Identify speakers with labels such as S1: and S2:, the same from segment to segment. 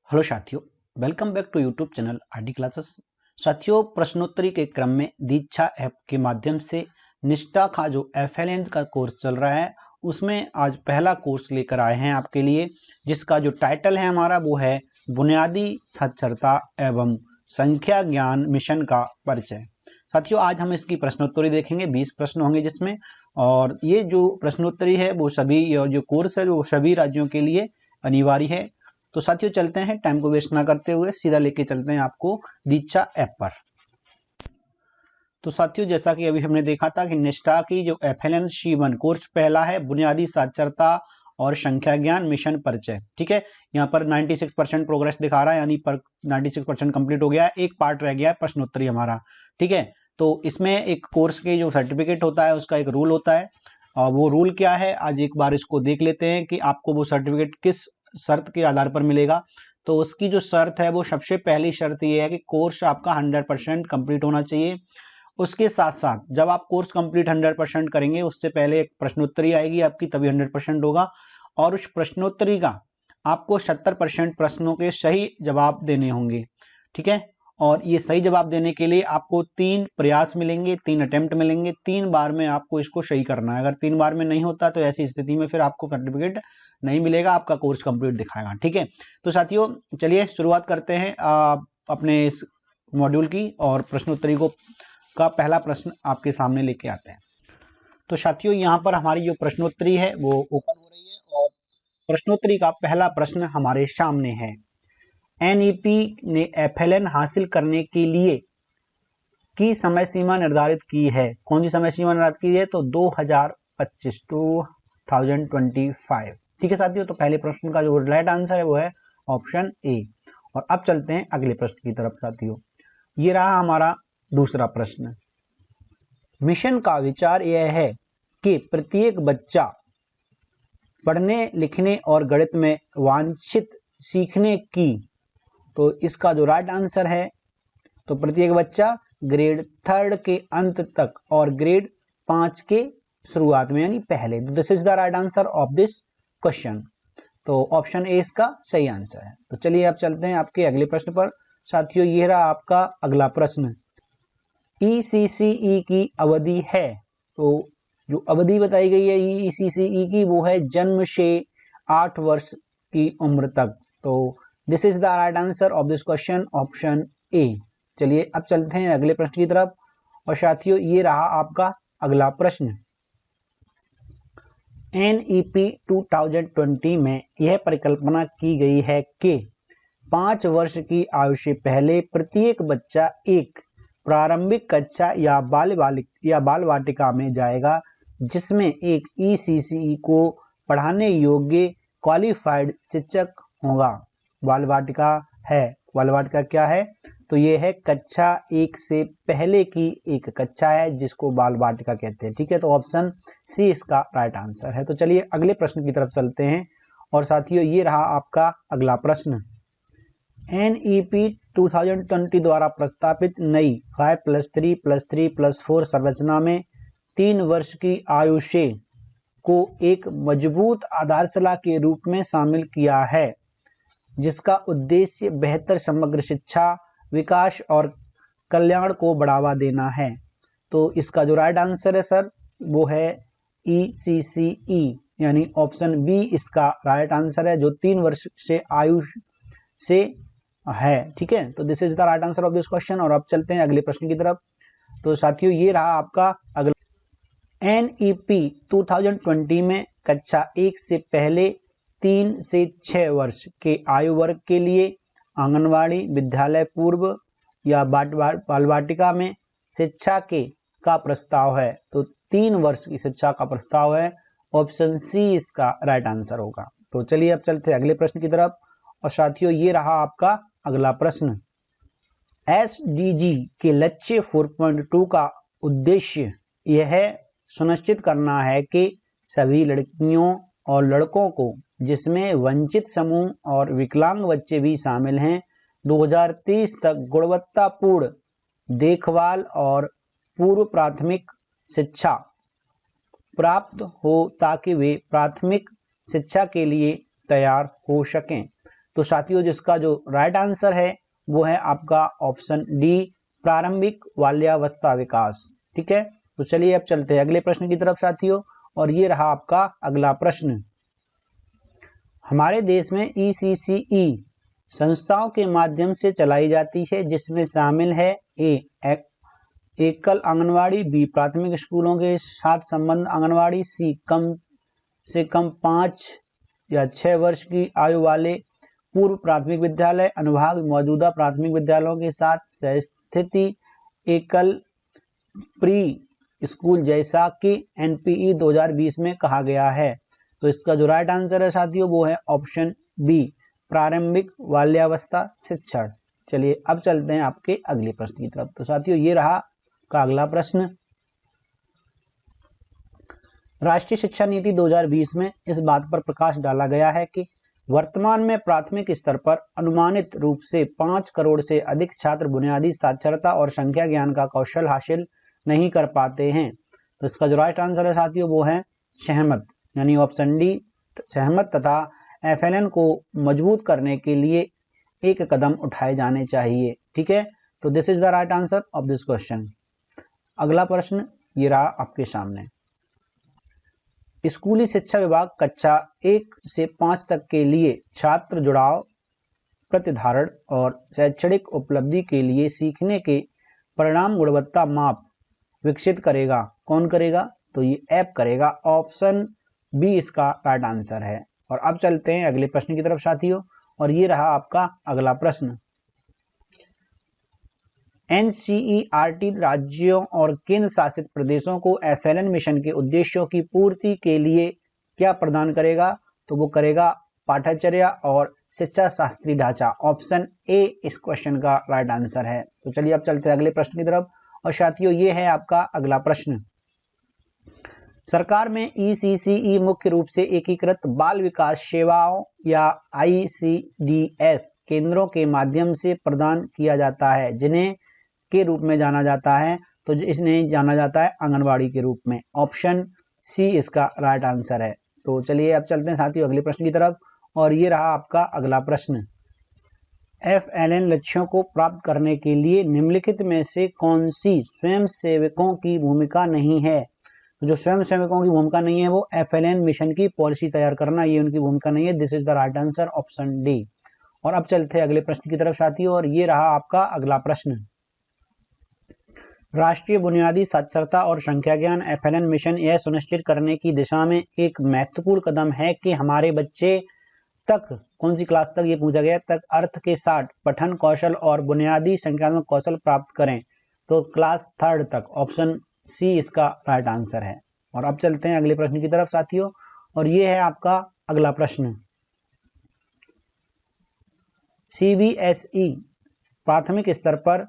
S1: Hello साथियों, welcome back to YouTube channel RD classes. साथियों, प्रश्नोत्तरी के क्रम में दीक्षा ऐप के माध्यम से निष्ठा का जो FLN का कोर्स चल रहा है उसमें आज पहला कोर्स लेकर आए हैं आपके लिए, जिसका जो टाइटल है हमारा वो है बुनियादी साक्षरता एवं संख्या ज्ञान मिशन का परिचय। साथियों, आज हम इसकी प्रश्नोत्तरी देखेंगे। 20 प्रश्न होंगे जिसमें, और ये जो प्रश्नोत्तरी है वो सभी जो कोर्स है वो सभी राज्यों के लिए अनिवार्य है। तो साथियों चलते हैं, टाइम को वेस्ट ना करते हुए सीधा लेके चलते हैं आपको दीक्षा ऐप पर। तो साथियों, जैसा कि अभी हमने देखा था कि निष्ठा की जो FLN C1 कोर्स पहला है बुनियादी साक्षरता और संख्या ज्ञान मिशन परिचय। ठीक है, यहाँ पर 96% प्रोग्रेस दिखा रहा है, यानी पर 96% कंप्लीट हो गया है। एक पार्ट रह गया है प्रश्नोत्तरी हमारा। ठीक है, तो इसमें एक कोर्स के जो सर्टिफिकेट होता है उसका एक रूल होता है, और वो रूल क्या है आज एक बार इसको देख लेते हैं कि आपको वो सर्टिफिकेट किस शर्त के आधार पर मिलेगा। तो उसकी जो शर्त है वो सबसे पहली शर्त ये है कि कोर्स आपका 100% कंप्लीट होना चाहिए। उसके साथ साथ जब आप कोर्स कंप्लीट 100% करेंगे उससे पहले एक प्रश्नोत्तरी आएगी आपकी, तभी 100% होगा। और उस प्रश्नोत्तरी का आपको 70% प्रश्नों के सही जवाब देने होंगे। ठीक है, और ये सही जवाब देने के लिए आपको 3 प्रयास मिलेंगे, 3 अटेम्प्ट मिलेंगे। 3 बार में आपको इसको सही करना है। अगर 3 बार में नहीं होता तो ऐसी स्थिति में फिर आपको सर्टिफिकेट नहीं मिलेगा, आपका कोर्स कंप्लीट दिखाएगा। ठीक है, तो साथियों चलिए शुरुआत करते हैं अपने इस मॉड्यूल की, और प्रश्नोत्तरी को का पहला प्रश्न आपके सामने लेके आते हैं। तो साथियों, यहाँ पर हमारी जो प्रश्नोत्तरी है वो ओपन हो रही है, और प्रश्नोत्तरी का पहला प्रश्न हमारे सामने है। NEP ने FLN हासिल करने के लिए की समय सीमा निर्धारित की है। कौन सी समय सीमा निर्धारित की है? तो 2025 2025। ठीक है साथियों, तो पहले प्रश्न का जो राइट आंसर है वो है ऑप्शन ए। और अब चलते हैं अगले प्रश्न की तरफ साथियों। ये रहा हमारा दूसरा प्रश्न। मिशन का विचार यह है कि प्रत्येक बच्चा पढ़ने लिखने और गणित में वांछित सीखने की, तो इसका जो राइट आंसर है तो प्रत्येक बच्चा ग्रेड 3 के अंत तक और ग्रेड 5 के शुरुआत में, यानी पहले। तो this is the right answer of this question. तो ऑप्शन ए इसका सही आंसर है। तो चलिए अब चलते हैं आपके अगले प्रश्न पर साथियों। यह रहा आपका अगला प्रश्न। ECCE की अवधि है, तो जो अवधि बताई गई है ECCE की वो है जन्म से 8 वर्ष की उम्र तक। तो this is the right answer of this question, option A. चलिए अब चलते हैं अगले प्रश्न की तरफ, और साथियों ये रहा आपका अगला प्रश्न। NEP 2020 में यह परिकल्पना की गई है कि 5 वर्ष की आयु से पहले प्रत्येक बच्चा एक प्रारंभिक कक्षा या बाल वाटिका में जाएगा, जिसमें एक ECCE को पढ़ाने योग्य क्वालिफाइड शिक्षक होगा। बाल वाटिका है, बाल वाटिका क्या है? तो ये है कक्षा 1 से पहले की एक कक्षा है जिसको बाल वाटिका कहते हैं। ठीक है, तो ऑप्शन सी इसका राइट आंसर है। तो चलिए अगले प्रश्न की तरफ चलते हैं, और साथियों ये रहा आपका अगला प्रश्न। NEP 2020 द्वारा प्रस्तावित नई 5+3+3+4 संरचना में 3 वर्ष की आयु से को एक मजबूत आधारशिला के रूप में शामिल किया है, जिसका उद्देश्य बेहतर समग्र शिक्षा, विकास और कल्याण को बढ़ावा देना है। तो इसका जो राइट आंसर है सर वो है ECCE, यानी ऑप्शन बी इसका राइट आंसर है, जो 3 वर्ष से आयु से है। ठीक है, तो this is the right answer of this question. और अब चलते हैं अगले प्रश्न की तरफ। तो साथियों ये रहा आपका अगला। NEP 2020 में कक्षा 1 से पहले 3 से 6 वर्ष के आयु वर्ग के लिए आंगनवाड़ी, विद्यालय पूर्व या बाल वाटिका में शिक्षा का प्रस्ताव है। तो 3 वर्ष की शिक्षा का प्रस्ताव है, ऑप्शन सी इसका राइट आंसर होगा। तो चलिए अब चलते हैं अगले प्रश्न की तरफ, और साथियों ये रहा आपका अगला प्रश्न। SDG के लक्ष्य 4.2 का उद्देश्य यह सुनिश्चित करना है कि सभी लड़कियों और लड़कों को, जिसमें वंचित समूह और विकलांग बच्चे भी शामिल हैं, 2030 तक गुणवत्तापूर्ण देखभाल और पूर्व प्राथमिक शिक्षा प्राप्त हो, ताकि वे प्राथमिक शिक्षा के लिए तैयार हो सकें। तो साथियों जिसका जो राइट आंसर है वो है आपका ऑप्शन डी, प्रारंभिक बाल्यावस्था विकास। ठीक है, तो चलिए अब चलते हैं अगले प्रश्न की तरफ साथियों, और ये रहा आपका अगला प्रश्न। हमारे देश में ECCE संस्थाओं के माध्यम से चलाई जाती है, जिसमें शामिल है एकल आंगनवाड़ी, बी प्राथमिक स्कूलों के साथ संबंध आंगनवाड़ी, सी कम से कम 5 या 6 वर्ष की आयु वाले पूर्व प्राथमिक विद्यालय अनुभाग मौजूदा प्राथमिक विद्यालयों के साथ सहस्थिति एकल प्री स्कूल, जैसा कि NPE 2020 में कहा गया है। तो इसका जो राइट आंसर है साथियों वो है ऑप्शन बी, प्रारंभिक बाल्यावस्था शिक्षण। चलिए अब चलते हैं आपके अगले प्रश्न की तरफ। तो साथियों ये रहा का अगला प्रश्न। राष्ट्रीय शिक्षा नीति 2020 में इस बात पर प्रकाश डाला गया है कि वर्तमान में प्राथमिक स्तर पर अनुमानित रूप से 5 करोड़ से अधिक छात्र बुनियादी साक्षरता और संख्या ज्ञान का कौशल हासिल नहीं कर पाते हैं। तो इसका जो राइट आंसर है साथियों वो है सहमत, यानी ऑप्शन डी सहमत, तथा FLN को मजबूत करने के लिए एक कदम उठाए जाने चाहिए। ठीक है, तो this is the right answer of this question. अगला प्रश्न ये रहा आपके सामने। स्कूली शिक्षा विभाग कक्षा 1 से 5 तक के लिए छात्र जुड़ाव, प्रतिधारण और शैक्षणिक उपलब्धि के लिए सीखने के परिणाम गुणवत्ता माप विकसित करेगा। कौन करेगा? तो ये ऐप करेगा। ऑप्शन बी इसका राइट आंसर है। और अब चलते हैं अगले प्रश्न की तरफ साथियों, और ये रहा आपका अगला प्रश्न। NCERT राज्यों और केंद्र शासित प्रदेशों को FLN मिशन के उद्देश्यों की पूर्ति के लिए क्या प्रदान करेगा? तो वो करेगा पाठ्यचर्या और शिक्षा शास्त्रीय ढांचा। ऑप्शन ए इस क्वेश्चन का राइट आंसर है। तो चलिए अब चलते हैं अगले प्रश्न की तरफ, और साथियों ये है आपका अगला प्रश्न। सरकार में ECCE मुख्य रूप से एकीकृत बाल विकास सेवाओं या ICDS केंद्रों के माध्यम से प्रदान किया जाता है, जिन्हें के रूप में जाना जाता है। तो इसने जाना जाता है आंगनवाड़ी के रूप में। ऑप्शन सी इसका राइट आंसर है। तो चलिए अब चलते हैं साथियों अगले प्रश्न की तरफ, और ये रहा आपका अगला प्रश्न। FLN लक्ष्यों को प्राप्त करने के लिए निम्नलिखित में से कौन सी स्वयंसेवकों की भूमिका नहीं है? तो जो स्वयंसेवकों की भूमिका नहीं है वो FLN मिशन की पॉलिसी तैयार करना, ये उनकी भूमिका नहीं है। This is the right answer, option D. और अब चलते हैं अगले प्रश्न की तरफ साथियों, और ये रहा आपका अगला प्रश्न। राष्ट्रीय बुनियादी साक्षरता और संख्या ज्ञान FLN मिशन यह सुनिश्चित करने की दिशा में एक महत्वपूर्ण कदम है कि हमारे बच्चे तक, कौन सी क्लास तक ये पूछा गया, तक अर्थ के साथ पठन कौशल और बुनियादी संख्यात्मक कौशल प्राप्त करें। तो क्लास 3rd तक। ऑप्शन सी इसका राइट आंसर है। और अब चलते हैं अगले प्रश्न की तरफ साथियों, और ये है आपका अगला प्रश्न। CBSE प्राथमिक स्तर पर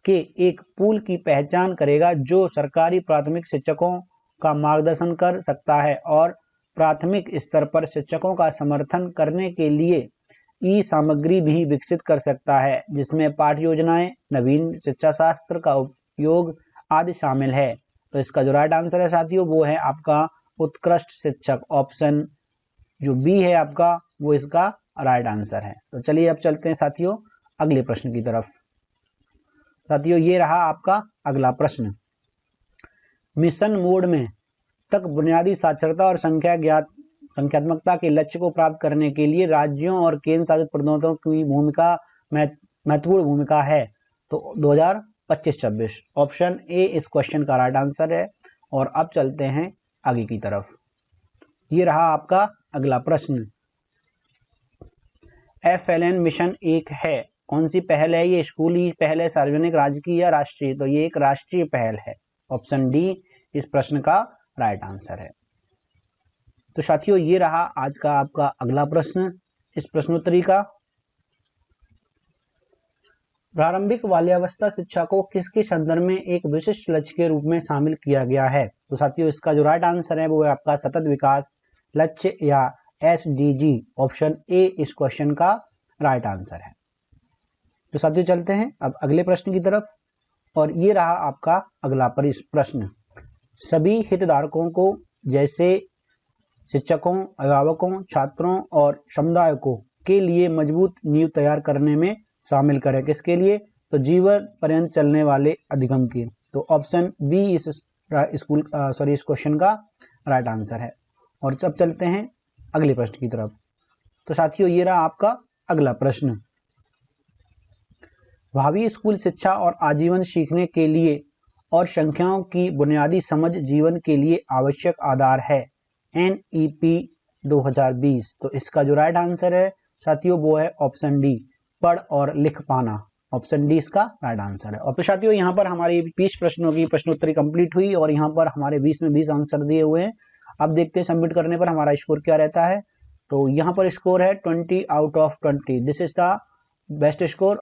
S1: के एक पूल की पहचान करेगा जो सरकारी प्राथमिक शिक्षकों का मार्गदर्शन कर सकता है और प्राथमिक स्तर पर शिक्षकों का समर्थन करने के लिए सामग्री भी विकसित कर सकता है, जिसमें पाठ्य योजनाएं, नवीन शिक्षा शास्त्र का उपयोग आदि शामिल है। तो इसका जो राइट आंसर है साथियों वो है आपका उत्कृष्ट शिक्षक। ऑप्शन जो बी है आपका वो इसका राइट आंसर है। तो चलिए अब चलते हैं साथियों अगले प्रश्न की तरफ। साथियों ये रहा आपका अगला प्रश्न। मिशन मोड में तक बुनियादी साक्षरता और संख्यात्मकता के लक्ष्य को प्राप्त करने के लिए राज्यों और केंद्र शासित प्रदेशों की भूमिका महत्वपूर्ण भूमिका है। तो 2025-26 ऑप्शन ए इस क्वेश्चन का राइट आंसर है। और अब चलते हैं आगे की तरफ। ये रहा आपका अगला प्रश्न। FLN मिशन एक है, कौन सी पहल है ये? स्कूली पहल है, सार्वजनिक, राजकीय या राष्ट्रीय? तो ये एक राष्ट्रीय पहल है। ऑप्शन डी इस प्रश्न का राइट आंसर है। तो साथियों ये रहा आज का आपका अगला प्रश्न इस प्रश्नोत्तरी का। प्रारंभिक बाल्यावस्था शिक्षा को किसके संदर्भ में एक विशिष्ट लक्ष्य के रूप में शामिल किया गया है? तो साथियों इसका जो राइट आंसर है वो है आपका सतत विकास लक्ष्य या SDG। ऑप्शन ए इस क्वेश्चन का राइट आंसर है। तो साथियों चलते हैं अब अगले प्रश्न की तरफ, और ये रहा आपका अगला प्रश्न। सभी हितधारकों को जैसे शिक्षकों, अभिभावकों, छात्रों और समुदाय को के लिए मजबूत नींव तैयार करने में शामिल करें। किसके लिए? तो जीवन पर्यंत चलने वाले अधिगम की। तो ऑप्शन बी इस क्वेश्चन का राइट आंसर है। और अब चलते हैं अगले प्रश्न की तरफ। तो साथियों, ये रहा आपका अगला प्रश्न। भावी स्कूल शिक्षा और आजीवन सीखने के लिए और संख्याओं की बुनियादी समझ जीवन के लिए आवश्यक आधार है, NEP 2020। तो इसका जो राइट आंसर है साथियों वो है ऑप्शन डी, पढ़ और लिख पाना। ऑप्शन डी इसका राइट आंसर है। और तो साथियों, यहाँ पर हमारी 20 प्रश्नों की प्रश्नोत्तरी कंप्लीट हुई और यहाँ पर हमारे 20 में 20 आंसर दिए हुए हैं। अब देखते हैं सबमिट करने पर हमारा स्कोर क्या रहता है। तो यहाँ पर स्कोर है 20 out of 20। This is the best score.